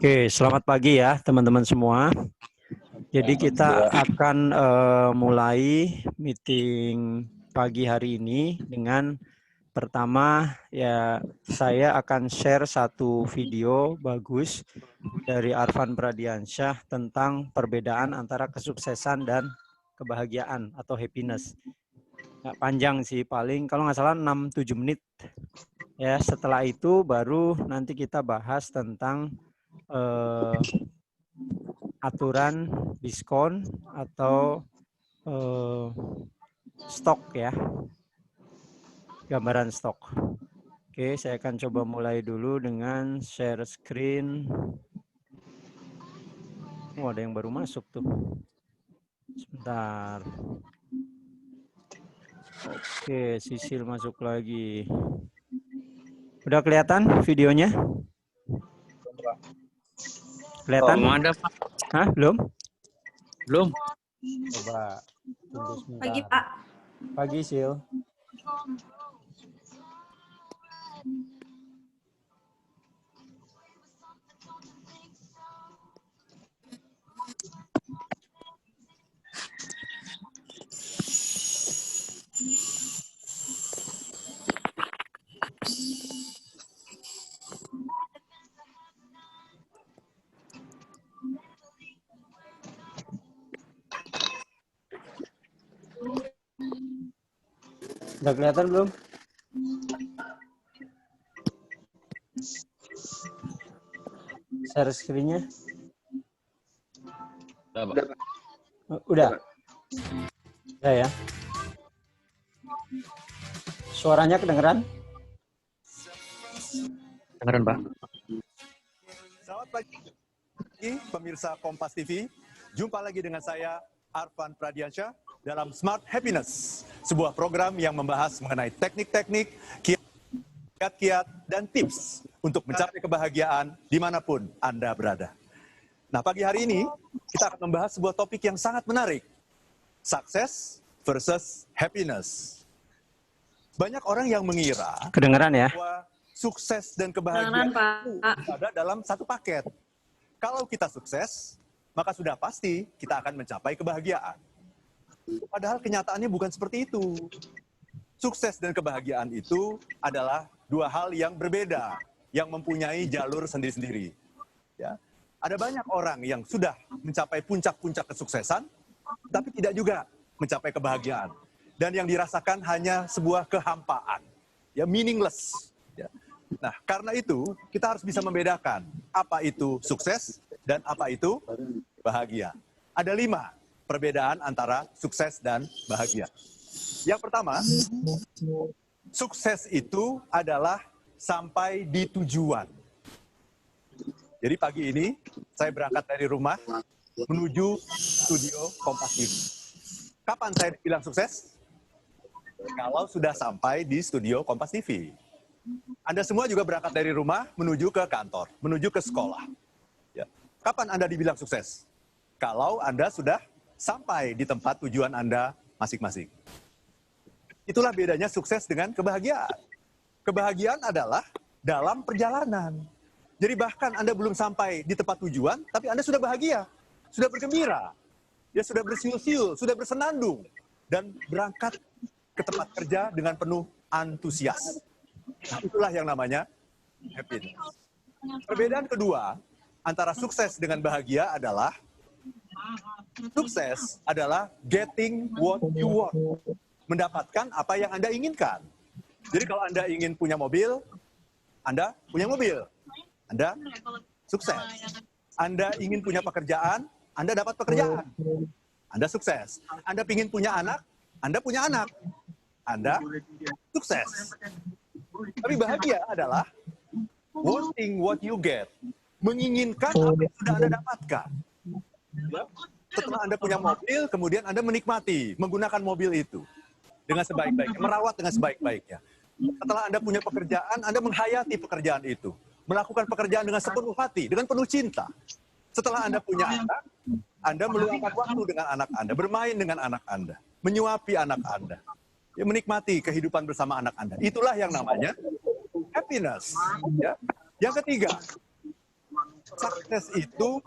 Oke, selamat pagi ya teman-teman semua. Jadi kita akan mulai meeting pagi hari ini dengan pertama ya saya akan share satu video bagus dari Arfan Pradiansyah tentang perbedaan antara kesuksesan dan kebahagiaan atau happiness. Nggak panjang sih, paling kalau nggak salah 6-7 menit. Ya, setelah itu baru nanti kita bahas tentang aturan diskon atau stok ya, gambaran stok. Oke, saya akan coba mulai dulu dengan share screen. Oh, ada yang baru masuk tuh. Sebentar. Oke, Sisil masuk lagi. Udah kelihatan videonya? Kelihatan? Belum ada, Pak. Hah, belum? Belum. Coba tunggu sebentar. Pagi, Pak. Pagi, Sil. Udah kelihatan belum? Share screen-nya? Udah. Udah ya. Suaranya kedengeran? Dengeran, Pak. Selamat pagi, pemirsa Kompas TV. Jumpa lagi dengan saya, Arfan Pradiansyah, dalam Smart Happiness, sebuah program yang membahas mengenai teknik-teknik, kiat-kiat, dan tips untuk mencapai kebahagiaan dimanapun Anda berada. Nah, pagi hari ini kita akan membahas sebuah topik yang sangat menarik, sukses versus happiness. Banyak orang yang mengira Kedengeran ya? bahwa sukses dan kebahagiaan itu ada dalam satu paket. Kalau kita sukses, maka sudah pasti kita akan mencapai kebahagiaan. Padahal kenyataannya bukan seperti itu. Sukses dan kebahagiaan itu adalah dua hal yang berbeda, yang mempunyai jalur sendiri-sendiri. Ya. Ada banyak orang yang sudah mencapai puncak-puncak kesuksesan, tapi tidak juga mencapai kebahagiaan. Dan yang dirasakan hanya sebuah kehampaan, ya, meaningless. Ya. Nah, karena itu kita harus bisa membedakan apa itu sukses dan apa itu bahagia. Ada 5 perbedaan antara sukses dan bahagia. Yang pertama, sukses itu adalah sampai di tujuan. Jadi pagi ini saya berangkat dari rumah menuju studio Kompas TV. Kapan saya bilang sukses? Kalau sudah sampai di studio Kompas TV. Anda semua juga berangkat dari rumah menuju ke kantor, menuju ke sekolah. Ya. Kapan Anda dibilang sukses? Kalau Anda sudah sampai di tempat tujuan Anda masing-masing. Itulah bedanya sukses dengan kebahagiaan. Kebahagiaan adalah dalam perjalanan. Jadi bahkan Anda belum sampai di tempat tujuan, tapi Anda sudah bahagia, sudah bergembira, ya sudah bersiul-siul, sudah bersenandung, dan berangkat ke tempat kerja dengan penuh antusias. Nah, itulah yang namanya happiness. Perbedaan kedua antara sukses dengan bahagia adalah sukses adalah getting what you want. Mendapatkan apa yang Anda inginkan. Jadi kalau Anda ingin punya mobil, Anda punya mobil. Anda sukses. Anda ingin punya pekerjaan, Anda dapat pekerjaan. Anda sukses. Anda ingin punya anak, Anda punya anak. Anda sukses. Tapi bahagia adalah wanting what you get. Menginginkan apa yang sudah Anda dapatkan. Ya. Setelah Anda punya mobil, kemudian Anda menikmati, menggunakan mobil itu dengan sebaik-baiknya, merawat dengan sebaik-baiknya. Setelah Anda punya pekerjaan, Anda menghayati pekerjaan itu. Melakukan pekerjaan dengan sepenuh hati, dengan penuh cinta. Setelah Anda punya anak, Anda meluangkan waktu dengan anak Anda, bermain dengan anak Anda, menyuapi anak Anda, ya, menikmati kehidupan bersama anak Anda. Itulah yang namanya happiness. Ya. Yang ketiga, Sukses itu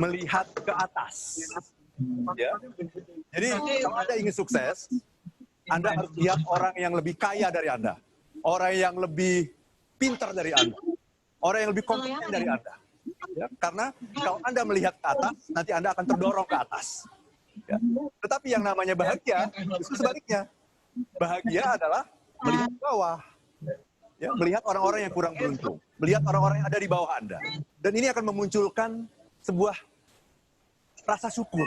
melihat ke atas. Ya. Jadi kalau Anda ingin sukses, Anda harus lihat orang yang lebih kaya dari Anda, orang yang lebih pintar dari Anda, orang yang lebih kompeten dari Anda. Ya, karena kalau Anda melihat ke atas, nanti Anda akan terdorong ke atas. Ya. Tetapi yang namanya bahagia, itu sebaliknya. Bahagia adalah melihat ke bawah. Ya, melihat orang-orang yang kurang beruntung, melihat orang-orang yang ada di bawah Anda. Dan ini akan memunculkan sebuah rasa syukur.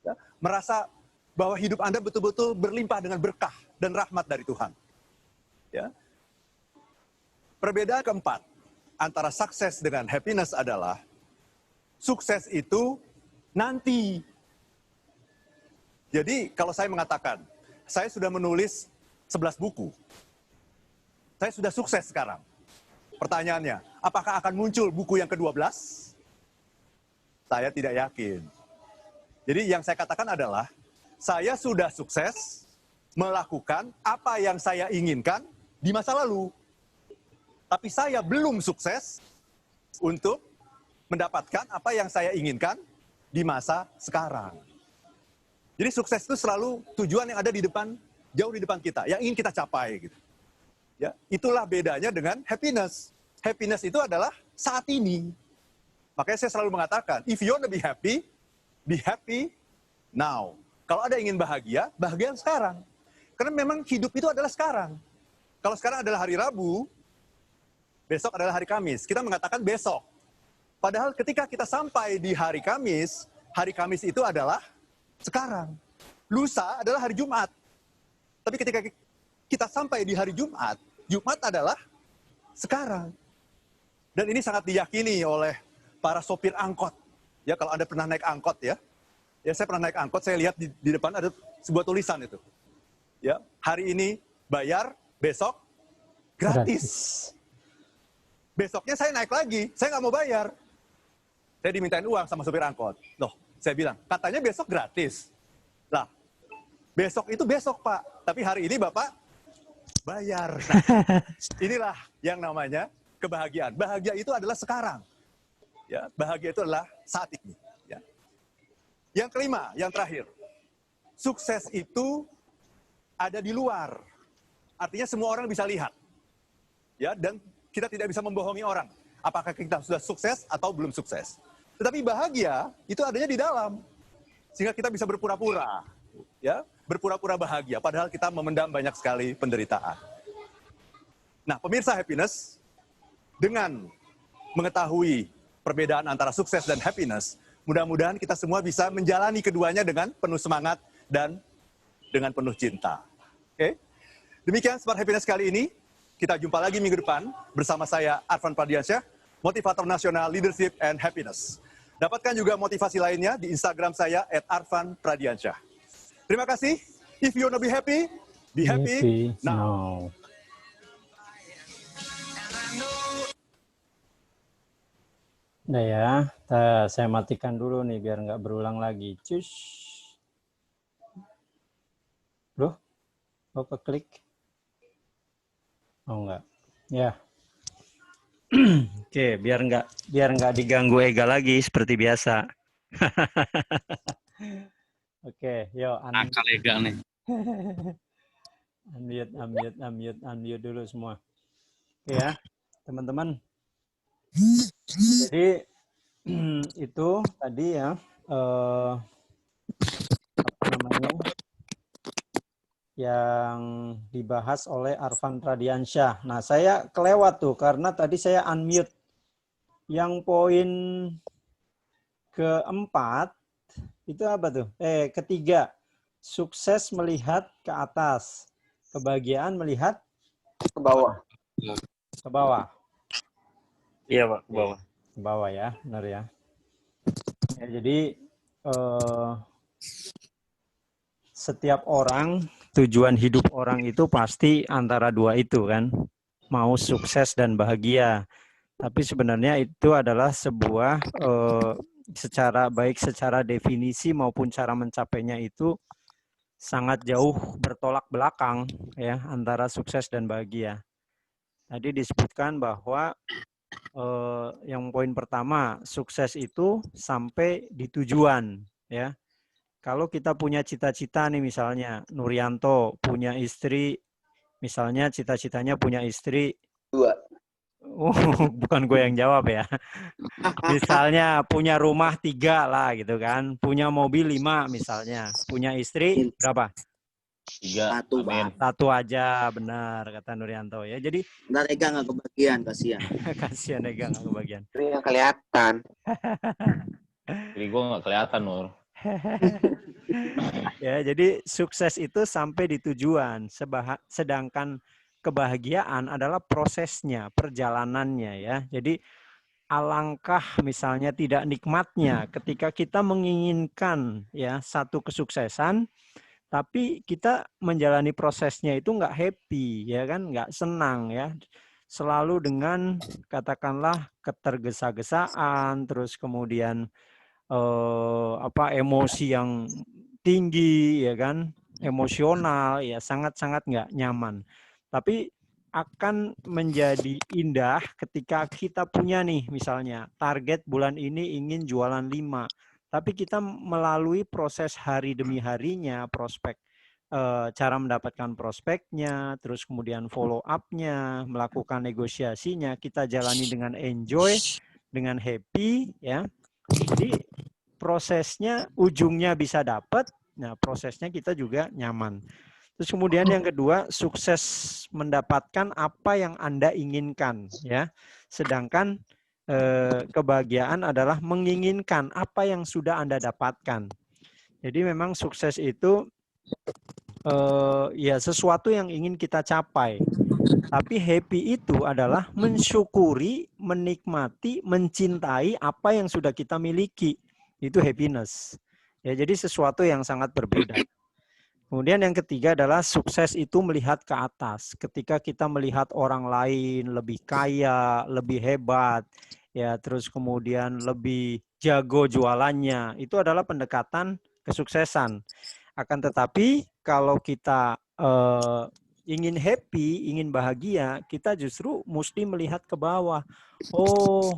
Ya, merasa bahwa hidup Anda betul-betul berlimpah dengan berkah dan rahmat dari Tuhan. Ya. Perbedaan keempat antara sukses dengan happiness adalah sukses itu nanti. Jadi kalau saya mengatakan, saya sudah menulis 11 buku. Saya sudah sukses sekarang. Pertanyaannya, apakah akan muncul buku yang ke-12? Saya tidak yakin. Jadi yang saya katakan adalah, saya sudah sukses melakukan apa yang saya inginkan di masa lalu. Tapi saya belum sukses untuk mendapatkan apa yang saya inginkan di masa sekarang. Jadi sukses itu selalu tujuan yang ada di depan, jauh di depan kita, yang ingin kita capai. Gitu. Ya, itulah bedanya dengan happiness. Happiness itu adalah saat ini. Makanya saya selalu mengatakan, if you want to be happy now. Kalau ada ingin bahagia, bahagia sekarang. Karena memang hidup itu adalah sekarang. Kalau sekarang adalah hari Rabu, besok adalah hari Kamis. Kita mengatakan besok. Padahal ketika kita sampai di hari Kamis itu adalah sekarang. Lusa adalah hari Jumat. Tapi ketika kita sampai di hari Jumat, Jumat adalah sekarang. Dan ini sangat diyakini oleh para sopir angkot. Ya, kalau Anda pernah naik angkot ya. Ya, saya pernah naik angkot, saya lihat di depan ada sebuah tulisan itu. Ya, hari ini bayar, besok gratis. Besoknya saya naik lagi, saya nggak mau bayar. Saya dimintain uang sama sopir angkot. Loh, saya bilang, katanya besok gratis. Lah, besok itu besok, Pak. Tapi hari ini Bapak bayar. Nah, inilah yang namanya kebahagiaan. Bahagia itu adalah sekarang. Ya, bahagia itu adalah saat ini. Ya. Yang kelima, yang terakhir. Sukses itu ada di luar. Artinya semua orang bisa lihat. Ya, dan kita tidak bisa membohongi orang. Apakah kita sudah sukses atau belum sukses. Tetapi bahagia itu adanya di dalam. Sehingga kita bisa berpura-pura. Ya, berpura-pura bahagia. Padahal kita memendam banyak sekali penderitaan. Nah, pemirsa happiness, dengan mengetahui perbedaan antara sukses dan happiness, mudah-mudahan kita semua bisa menjalani keduanya dengan penuh semangat dan dengan penuh cinta. Oke? Demikian Smart Happiness kali ini. Kita jumpa lagi minggu depan bersama saya, Arfan Pradiansyah, Motivator Nasional Leadership and Happiness. Dapatkan juga motivasi lainnya di Instagram saya, @arfanpradiansyah. Terima kasih. If you want to be happy now. Udah ya, saya matikan dulu nih biar nggak berulang lagi. Cus. Loh, kok klik? Oh enggak. Ya. Oke, biar nggak diganggu Ega lagi seperti biasa. Oke, yuk. Nakal Ega nih. Unmute dulu semua. Oke ya, teman-teman. Jadi itu tadi ya apa namanya yang dibahas oleh Arfan Pradiansyah. Nah, saya kelewat tuh karena tadi saya unmute. Yang poin keempat itu apa tuh? Ketiga, sukses melihat ke atas, kebahagiaan melihat ke bawah. Ke bawah. Iya, Pak, ke bawah. Ke bawah ya, benar ya. Ya, jadi setiap orang, tujuan hidup orang itu pasti antara dua itu kan. Mau sukses dan bahagia. Tapi sebenarnya itu adalah sebuah secara definisi maupun cara mencapainya itu sangat jauh bertolak belakang ya antara sukses dan bahagia. Tadi disebutkan bahwa yang poin pertama, sukses itu sampai di tujuan, ya. Kalau kita punya cita-cita nih misalnya, Nurianto punya istri, misalnya cita-citanya punya istri. 2. Oh, bukan gue yang jawab ya. Misalnya punya rumah 3 lah gitu kan, punya mobil 5 misalnya, punya istri berapa? 3. 1, Pak. 1 aja, benar kata Nurianto ya. Jadi ntar Ega nggak kebagian, kasihan. kasihan Ega nggak kebagian. Ini yang kelihatan. Jadi gue nggak kelihatan, Nur. Ya, jadi sukses itu sampai di tujuan, sedangkan kebahagiaan adalah prosesnya, perjalanannya ya. Jadi alangkah misalnya tidak nikmatnya ketika kita menginginkan ya satu kesuksesan, tapi kita menjalani prosesnya itu nggak happy ya kan, nggak senang ya. Selalu dengan katakanlah ketergesa-gesaan, terus kemudian emosi yang tinggi ya kan, emosional ya, sangat-sangat nggak nyaman. Tapi akan menjadi indah ketika kita punya nih misalnya target bulan ini ingin jualan 5, tapi kita melalui proses hari demi harinya, prospek, cara mendapatkan prospeknya, terus kemudian follow up-nya, melakukan negosiasinya, kita jalani dengan enjoy, dengan happy ya. Jadi prosesnya ujungnya bisa dapat, nah prosesnya kita juga nyaman. Terus kemudian yang kedua, sukses mendapatkan apa yang Anda inginkan ya. Sedangkan kebahagiaan adalah menginginkan apa yang sudah Anda dapatkan. Jadi memang sukses itu ya sesuatu yang ingin kita capai. Tapi happy itu adalah mensyukuri, menikmati, mencintai apa yang sudah kita miliki. Itu happiness. Ya, jadi sesuatu yang sangat berbeda. Kemudian yang ketiga adalah sukses itu melihat ke atas. Ketika kita melihat orang lain lebih kaya, lebih hebat, ya terus kemudian lebih jago jualannya, itu adalah pendekatan kesuksesan. Akan tetapi kalau kita ingin happy, ingin bahagia, kita justru mesti melihat ke bawah. Oh,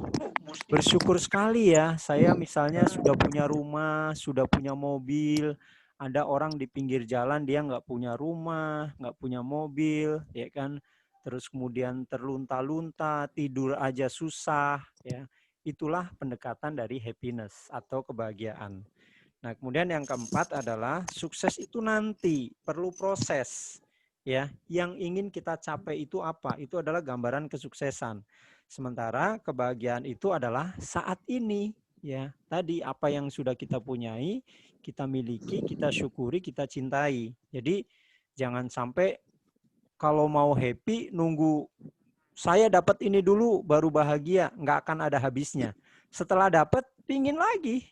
bersyukur sekali ya, saya misalnya sudah punya rumah, sudah punya mobil. Ada orang di pinggir jalan, dia nggak punya rumah, nggak punya mobil, ya kan? Terus kemudian terlunta-lunta, tidur aja susah, ya. Itulah pendekatan dari happiness atau kebahagiaan. Nah, kemudian yang keempat adalah sukses itu nanti perlu proses. Ya, yang ingin kita capai itu apa? Itu adalah gambaran kesuksesan. Sementara kebahagiaan itu adalah saat ini, ya. Tadi apa yang sudah kita punyai, kita miliki, kita syukuri, kita cintai. Jadi jangan sampai kalau mau happy nunggu saya dapat ini dulu baru bahagia, nggak akan ada habisnya. Setelah dapat, pingin lagi.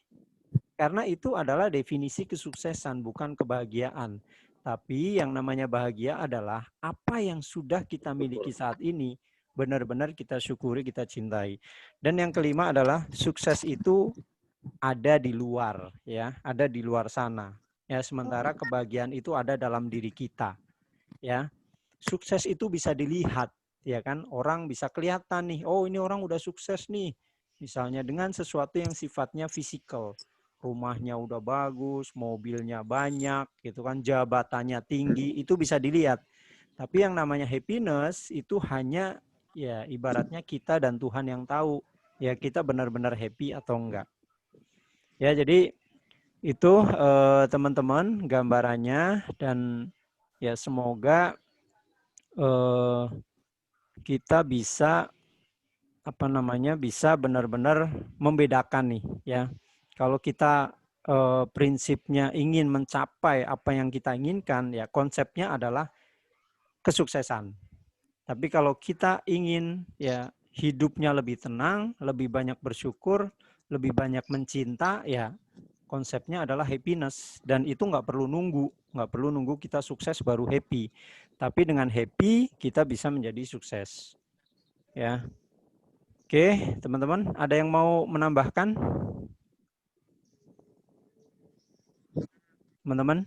Karena itu adalah definisi kesuksesan, bukan kebahagiaan. Tapi yang namanya bahagia adalah apa yang sudah kita miliki saat ini, benar-benar kita syukuri, kita cintai. Dan yang kelima adalah sukses itu ada di luar, ya, ada di luar sana. Ya, sementara kebahagiaan itu ada dalam diri kita. Ya, sukses itu bisa dilihat, ya kan? Orang bisa kelihatan nih, oh ini orang udah sukses nih. Misalnya dengan sesuatu yang sifatnya fisikal. Rumahnya udah bagus, mobilnya banyak, gitu kan, jabatannya tinggi, itu bisa dilihat. Tapi yang namanya happiness itu hanya ya ibaratnya kita dan Tuhan yang tahu, ya kita benar-benar happy atau enggak. Ya, jadi itu teman-teman gambarannya, dan ya semoga kita bisa bisa benar-benar membedakan nih ya. Kalau kita prinsipnya ingin mencapai apa yang kita inginkan, ya konsepnya adalah kesuksesan. Tapi kalau kita ingin ya hidupnya lebih tenang, lebih banyak bersyukur, lebih banyak mencinta, ya konsepnya adalah happiness. Dan itu nggak perlu nunggu kita sukses baru happy. Tapi dengan happy kita bisa menjadi sukses. Ya. Oke, teman-teman, ada yang mau menambahkan? Teman-teman?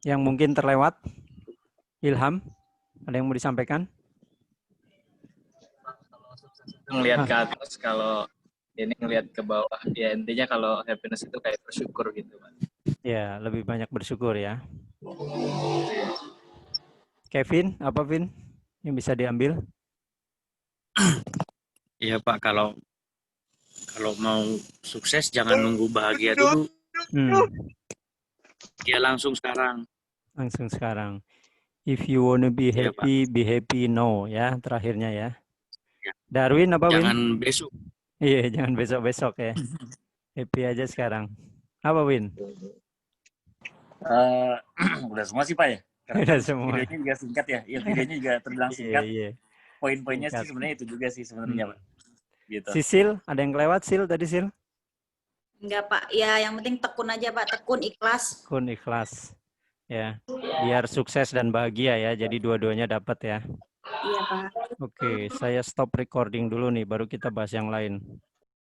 Yang mungkin terlewat? Ilham? Ada yang mau disampaikan? Ngelihat ke atas, kalau ini ngelihat ke bawah. Ya intinya kalau happiness itu kayak bersyukur gitu, Pak. Ya, lebih banyak bersyukur ya. Kevin, apa Vin yang bisa diambil? Iya Pak, kalau mau sukses jangan nunggu bahagia dulu. Ya langsung sekarang. Langsung sekarang. If you wanna be Iya, be happy now ya, terakhirnya ya. Darwin apa Win? Jangan besok. Iya, jangan besok-besok ya. Happy aja sekarang. Apa Win? Udah semua sih Pak ya. Karena Udah semua. videonya juga singkat ya. Iya, videonya juga terbilang singkat. Iya. Poin-poinnya Singkat. sih sebenarnya itu juga sih sebenarnya Pak. Gitu. Sisil, ada yang kelewat Sil tadi Sil? Enggak Pak, ya yang penting tekun aja Pak, tekun ikhlas. Tekun ikhlas. Ya, biar sukses dan bahagia ya. Jadi dua-duanya dapat ya. Iya Pak. Oke, saya stop recording dulu nih, baru kita bahas yang lain.